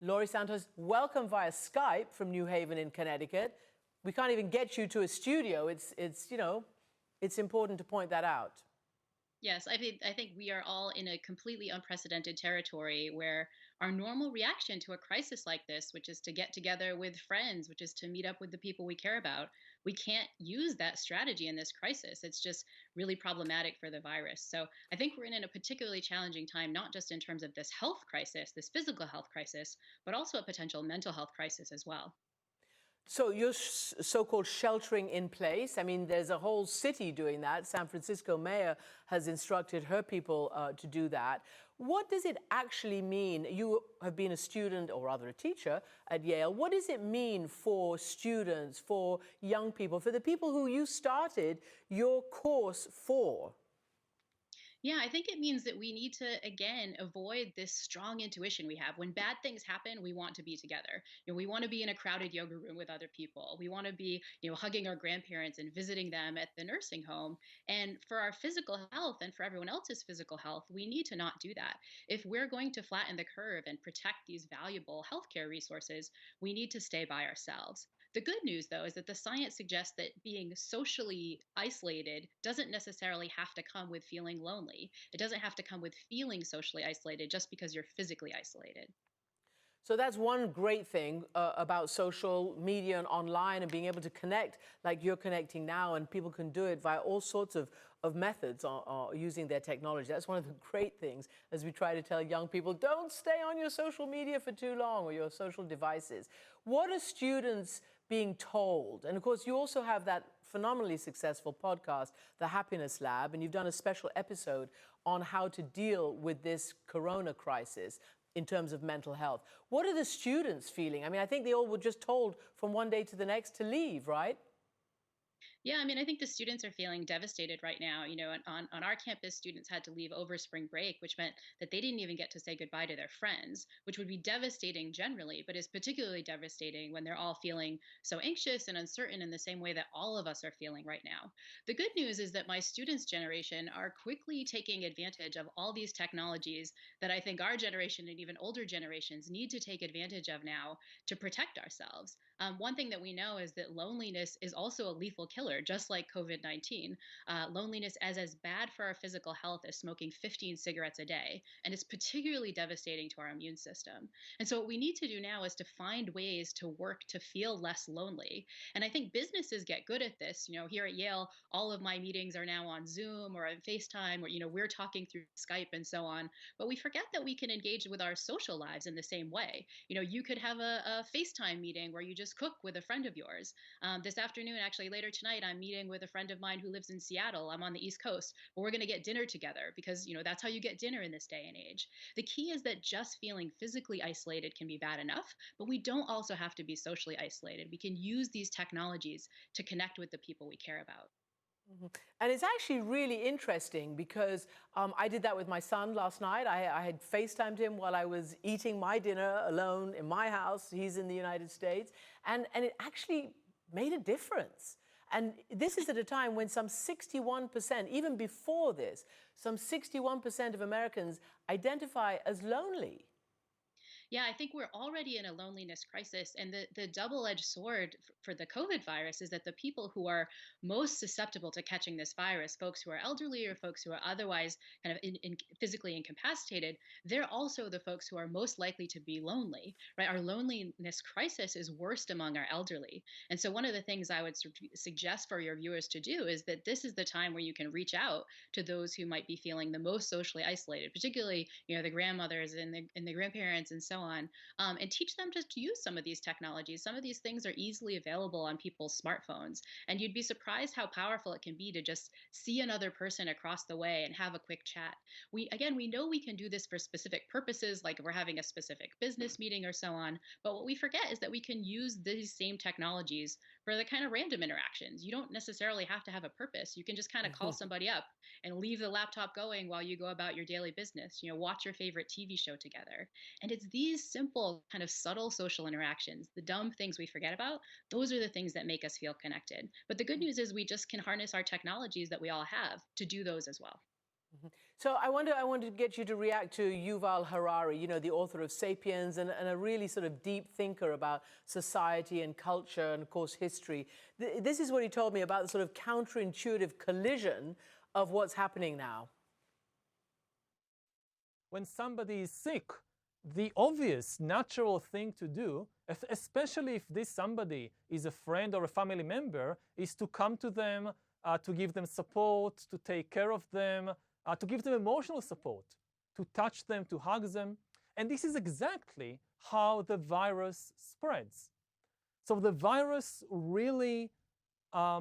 Laurie Santos, welcome via Skype from New Haven in Connecticut. We can't even get you to a studio. It's important to point that out. Yes, I think we are all in a completely unprecedented territory where our normal reaction to a crisis like this, which is to get together with friends, which is to meet up with the people we care about, we can't use that strategy in this crisis. It's just really problematic for the virus. So I think we're in a particularly challenging time, not just in terms of this health crisis, this physical health crisis, but also a potential mental health crisis as well. So you're so-called sheltering in place. I mean, there's a whole city doing that. San Francisco mayor has instructed her people to do that. What does it actually mean? You have been a student, or rather a teacher, at Yale. What does it mean for students, for young people, for the people who you started your course for? Yeah, I think it means that we need to again avoid this strong intuition we have. When bad things happen, we want to be together. We want to be in a crowded yoga room with other people. We want to be, hugging our grandparents and visiting them at the nursing home. And for our physical health and for everyone else's physical health, we need to not do that. If we're going to flatten the curve and protect these valuable healthcare resources, we need to stay by ourselves. The good news, though, is that the science suggests that being socially isolated doesn't necessarily have to come with feeling lonely. It doesn't have to come with feeling socially isolated just because you're physically isolated. So that's one great thing about social media and online and being able to connect like you're connecting now, and people can do it via all sorts of methods using their technology. That's one of the great things as we try to tell young people, don't stay on your social media for too long or your social devices. What are students being told? And of course, you also have that phenomenally successful podcast, The Happiness Lab, and you've done a special episode on how to deal with this corona crisis in terms of mental health. What are the students feeling? I mean, I think they all were just told from one day to the next to leave, right? Yeah, I mean, I think the students are feeling devastated right now. On our campus, students had to leave over spring break, which meant that they didn't even get to say goodbye to their friends, which would be devastating generally, but is particularly devastating when they're all feeling so anxious and uncertain in the same way that all of us are feeling right now. The good news is that my students' generation are quickly taking advantage of all these technologies that I think our generation and even older generations need to take advantage of now to protect ourselves. One thing that we know is that loneliness is also a lethal killer, just like COVID 19. Loneliness is as bad for our physical health as smoking 15 cigarettes a day. And it's particularly devastating to our immune system. And so, what we need to do now is to find ways to work to feel less lonely. And I think businesses get good at this. Here at Yale, all of my meetings are now on Zoom or on FaceTime, or, we're talking through Skype and so on. But we forget that we can engage with our social lives in the same way. You could have a FaceTime meeting where you just cook with a friend of yours. This afternoon, actually later tonight, I'm meeting with a friend of mine who lives in Seattle. I'm on the East Coast, but we're going to get dinner together because, that's how you get dinner in this day and age. The key is that just feeling physically isolated can be bad enough, but we don't also have to be socially isolated. We can use these technologies to connect with the people we care about. And it's actually really interesting because I did that with my son last night. I had FaceTimed him while I was eating my dinner alone in my house. He's in the United States. And it actually made a difference. And this is at a time when some 61%, even before this, some 61% of Americans identify as lonely. Yeah, I think we're already in a loneliness crisis. And the double edged sword for the COVID virus is that the people who are most susceptible to catching this virus, folks who are elderly or folks who are otherwise kind of physically incapacitated, they're also the folks who are most likely to be lonely, right? Our loneliness crisis is worst among our elderly. And so, one of the things I would suggest for your viewers to do is that this is the time where you can reach out to those who might be feeling the most socially isolated, particularly, the grandmothers and the grandparents and so on, and teach them just to use some of these technologies. Some of these things are easily available on people's smartphones, and you'd be surprised how powerful it can be to just see another person across the way and have a quick chat. We know we can do this for specific purposes, like if we're having a specific business meeting or so on. But what we forget is that we can use these same technologies for the kind of random interactions. You don't necessarily have to have a purpose. You can just kind of call somebody up and leave the laptop going while you go about your daily business. Watch your favorite TV show together. And it's these simple, kind of subtle social interactions, the dumb things we forget about, those are the things that make us feel connected. But the good news is we just can harness our technologies that we all have to do those as well. So I want to get you to react to Yuval Harari, you know, the author of *Sapiens* and a really sort of deep thinker about society and culture and, of course, history. This is what he told me about the sort of counterintuitive collision of what's happening now. When somebody is sick, the obvious, natural thing to do, especially if this somebody is a friend or a family member, is to come to them, to give them support, to take care of them, to give them emotional support, to touch them, to hug them. And this is exactly how the virus spreads. So the virus really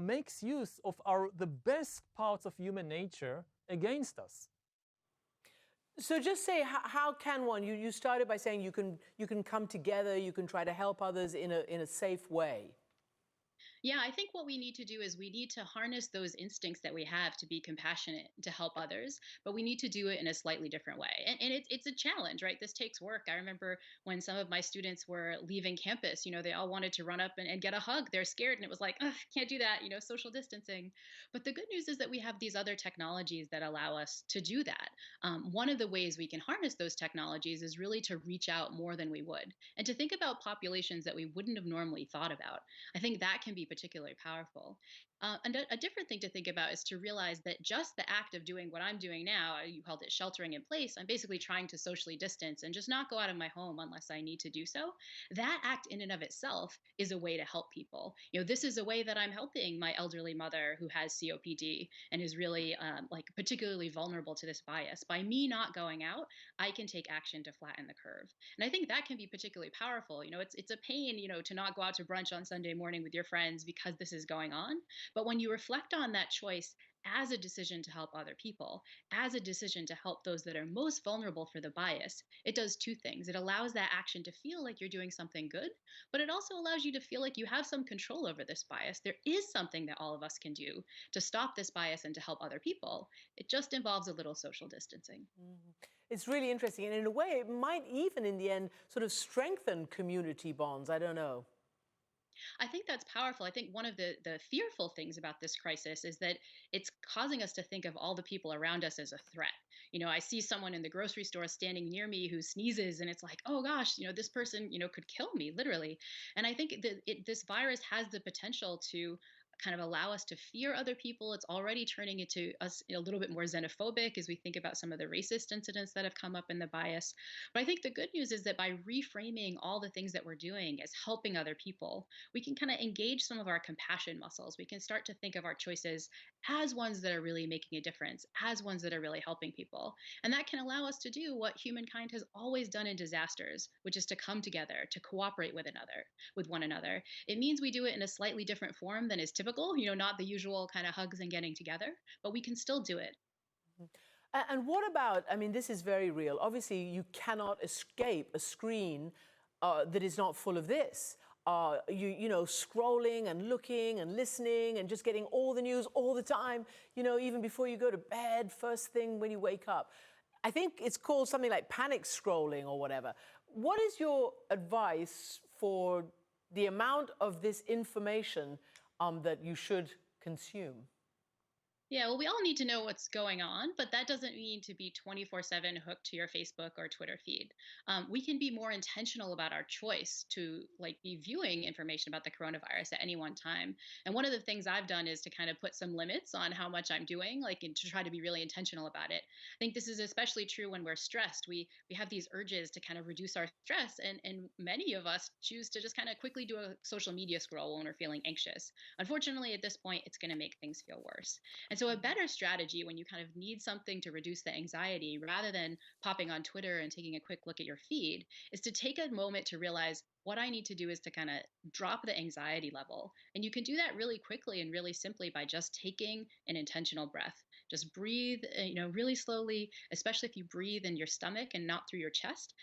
makes use of the best parts of human nature against us. So just say, how can one, you started by saying you can come together, you can try to help others in a safe way. Yeah, I think what we need to do is we need to harness those instincts that we have to be compassionate, to help others, but we need to do it in a slightly different way. And it's a challenge, right? This takes work. I remember when some of my students were leaving campus, they all wanted to run up and get a hug. They're scared. And it was like, oh, can't do that, social distancing. But the good news is that we have these other technologies that allow us to do that. One of the ways we can harness those technologies is really to reach out more than we would and to think about populations that we wouldn't have normally thought about. I think that can be particularly powerful. And a different thing to think about is to realize that just the act of doing what I'm doing now, you called it sheltering in place, I'm basically trying to socially distance and just not go out of my home unless I need to do so. That act in and of itself is a way to help people. This is a way that I'm helping my elderly mother who has COPD and is really like particularly vulnerable to this bias. By me not going out, I can take action to flatten the curve. And I think that can be particularly powerful. It's a pain, to not go out to brunch on Sunday morning with your friends because this is going on. But when you reflect on that choice as a decision to help other people, as a decision to help those that are most vulnerable for the bias, it does two things. It allows that action to feel like you're doing something good, but it also allows you to feel like you have some control over this bias. There is something that all of us can do to stop this bias and to help other people. It just involves a little social distancing. It's really interesting. And in a way, it might even in the end sort of strengthen community bonds. I don't know. I think that's powerful. I think one of the fearful things about this crisis is that it's causing us to think of all the people around us as a threat. I see someone in the grocery store standing near me who sneezes, and it's like, oh gosh, this person, could kill me, literally. And I think that this virus has the potential to kind of allow us to fear other people. It's already turning into us a little bit more xenophobic as we think about some of the racist incidents that have come up in the bias. But I think the good news is that by reframing all the things that we're doing as helping other people, we can kind of engage some of our compassion muscles. We can start to think of our choices as ones that are really making a difference, as ones that are really helping people. And that can allow us to do what humankind has always done in disasters, which is to come together, to cooperate with one another. It means we do it in a slightly different form than is typical, not the usual kind of hugs and getting together, but we can still do it. And what about, I mean, this is very real. Obviously, you cannot escape a screen that is not full of this. Scrolling and looking and listening and just getting all the news all the time, even before you go to bed, first thing when you wake up. I think it's called something like panic scrolling or whatever. What is your advice for the amount of this information that you should consume? Yeah, well, we all need to know what's going on, but that doesn't mean to be 24/7 hooked to your Facebook or Twitter feed. We can be more intentional about our choice to be viewing information about the coronavirus at any one time. And one of the things I've done is to kind of put some limits on how much I'm doing, and to try to be really intentional about it. I think this is especially true when we're stressed. We have these urges to kind of reduce our stress, and many of us choose to just kind of quickly do a social media scroll when we're feeling anxious. Unfortunately, at this point, it's going to make things feel worse. And so, a better strategy when you kind of need something to reduce the anxiety, rather than popping on Twitter and taking a quick look at your feed, is to take a moment to realize what I need to do is to kind of drop the anxiety level. And you can do that really quickly and really simply by just taking an intentional breath. Just breathe, really slowly, especially if you breathe in your stomach and not through your chest.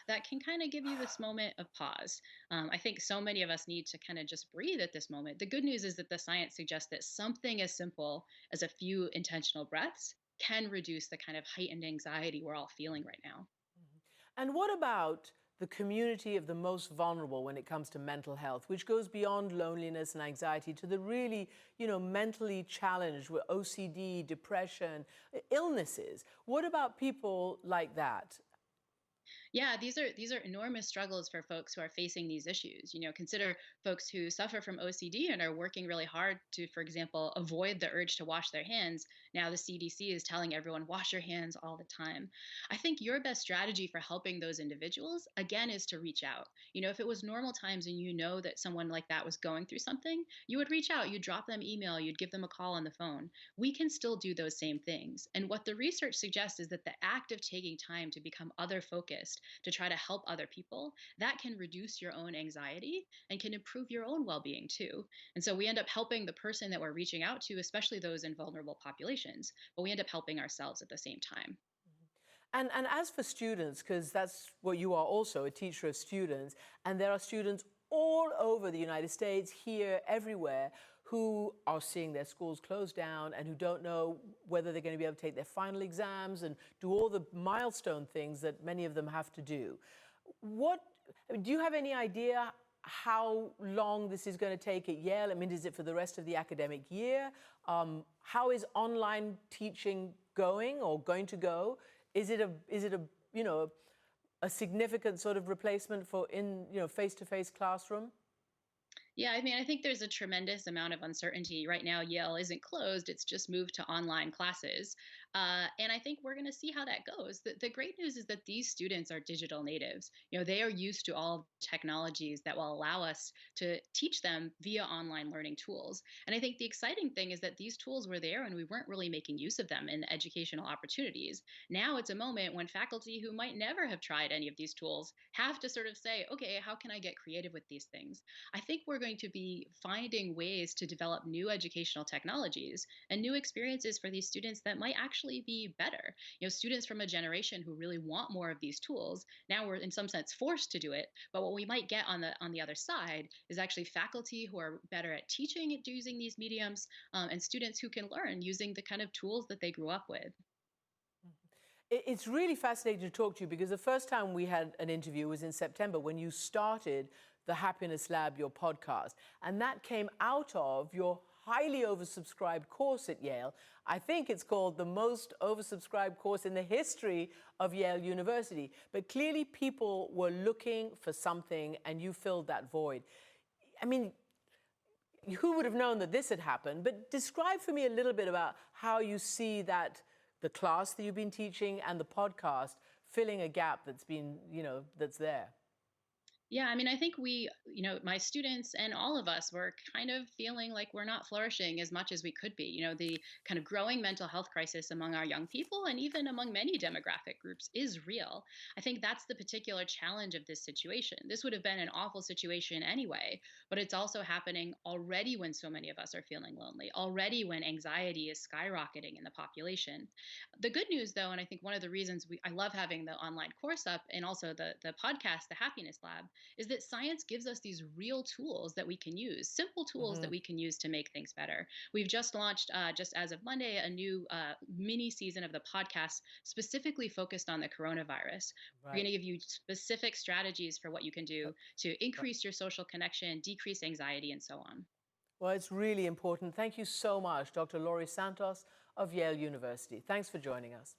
That can kind of give you this moment of pause. I think so many of us need to kind of just breathe at this moment. The good news is that the science suggests that something as simple as a few intentional breaths can reduce the kind of heightened anxiety we're all feeling right now. And what about the community of the most vulnerable when it comes to mental health, which goes beyond loneliness and anxiety to the really, mentally challenged with OCD, depression, illnesses. What about people like that? Yeah, these are enormous struggles for folks who are facing these issues. Consider folks who suffer from OCD and are working really hard to, for example, avoid the urge to wash their hands. Now the CDC is telling everyone wash your hands all the time. I think your best strategy for helping those individuals again is to reach out. If it was normal times and you know that someone like that was going through something, you would reach out, you'd drop them email, you'd give them a call on the phone. We can still do those same things. And what the research suggests is that the act of taking time to become other focused, to try to help other people, that can reduce your own anxiety and can improve your own well-being too. And so we end up helping the person that we're reaching out to, especially those in vulnerable populations, but we end up helping ourselves at the same time. And as for students, because that's what you are also, a teacher of students, and there are students all over the United States, here, everywhere, who are seeing their schools closed down and who don't know whether they're going to be able to take their final exams and do all the milestone things that many of them have to do. Do you have any idea how long this is going to take at Yale? I mean, is it for the rest of the academic year? How is online teaching going or going to go? Is it a significant sort of replacement for face-to-face classroom? Yeah, I mean, I think there's a tremendous amount of uncertainty. Right now, Yale isn't closed, it's just moved to online classes. And I think we're going to see how that goes. The great news is that these students are digital natives. They are used to all technologies that will allow us to teach them via online learning tools. And I think the exciting thing is that these tools were there and we weren't really making use of them in educational opportunities. Now it's a moment when faculty who might never have tried any of these tools have to sort of say, okay, how can I get creative with these things? I think we're going to be finding ways to develop new educational technologies and new experiences for these students that might actually be better. Students from a generation who really want more of these tools, now we're in some sense forced to do it. But what we might get on the other side is actually faculty who are better at teaching at using these mediums, and students who can learn using the kind of tools that they grew up with. It's really fascinating to talk to you because the first time we had an interview was in September when you started the Happiness Lab, your podcast. And that came out of your highly oversubscribed course at Yale. I think it's called the most oversubscribed course in the history of Yale University. But clearly people were looking for something and you filled that void. I mean, who would have known that this had happened? But describe for me a little bit about how you see that the class that you've been teaching and the podcast filling a gap that's been, that's there. Yeah, I mean, I think my students and all of us were kind of feeling like we're not flourishing as much as we could be. The kind of growing mental health crisis among our young people and even among many demographic groups is real. I think that's the particular challenge of this situation. This would have been an awful situation anyway, but it's also happening already when so many of us are feeling lonely, already when anxiety is skyrocketing in the population. The good news, though, and I think one of the reasons I love having the online course up and also the podcast, the Happiness Lab, is that science gives us these real tools that we can use, simple tools that we can use to make things better. We've just launched, just as of Monday, a new mini season of the podcast specifically focused on the coronavirus. We're going to give you specific strategies for what you can do to increase your social connection, decrease anxiety, and so on. Well, it's really important. Thank you so much, Dr. Laurie Santos of Yale University. Thanks for joining us.